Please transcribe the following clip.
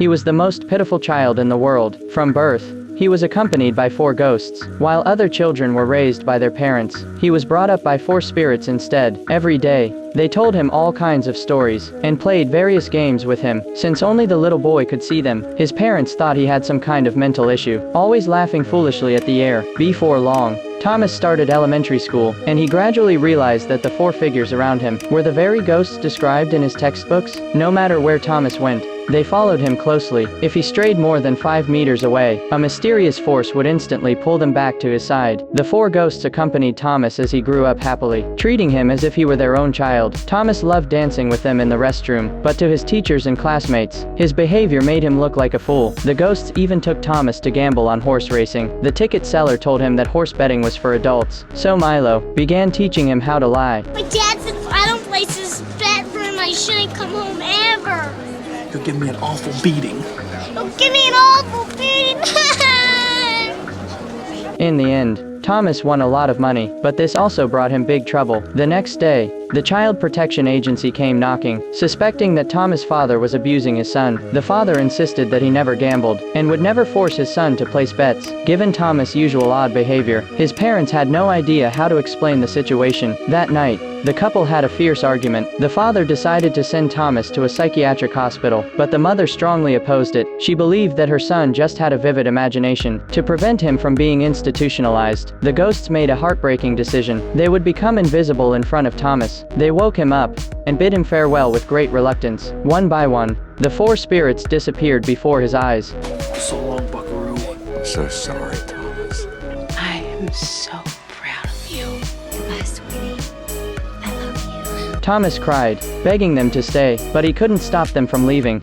He was the most pitiful child in the world. From birth, he was accompanied by 4 ghosts. While other children were raised by their parents, he was brought up by 4 spirits instead. Every day, they told him all kinds of stories, and played various games with him. Since only the little boy could see them, his parents thought he had some kind of mental issue, always laughing foolishly at the air. Before long, Thomas started elementary school, and he gradually realized that the 4 figures around him were the very ghosts described in his textbooks. No matter where Thomas went, they followed him closely. If he strayed more than 5 meters away, a mysterious force would instantly pull them back to his side. The 4 ghosts accompanied Thomas as he grew up happily, treating him as if he were their own child. Thomas loved dancing with them in the restroom, but to his teachers and classmates, his behavior made him look like a fool. The ghosts even took Thomas to gamble on horse racing. The ticket seller told him that horse betting was for adults, so Milo began teaching him how to lie. My dad said if I don't place his bet for him, I shouldn't come home ever. You'll give me an awful beating. You'll give me an awful beating. In the end, Thomas won a lot of money, but this also brought him big trouble. The next day, the Child Protection Agency came knocking, suspecting that Thomas' father was abusing his son. The father insisted that he never gambled, and would never force his son to place bets. Given Thomas' usual odd behavior, his parents had no idea how to explain the situation. That night, the couple had a fierce argument. The father decided to send Thomas to a psychiatric hospital, but the mother strongly opposed it. She believed that her son just had a vivid imagination. To prevent him from being institutionalized, the ghosts made a heartbreaking decision. They would become invisible in front of Thomas. They woke him up and bid him farewell with great reluctance. One by one, the 4 spirits disappeared before his eyes. So long, buckaroo. I'm so sorry, Thomas. I am so proud of you. Bye, sweetie. I love you. Thomas cried, begging them to stay, but he couldn't stop them from leaving.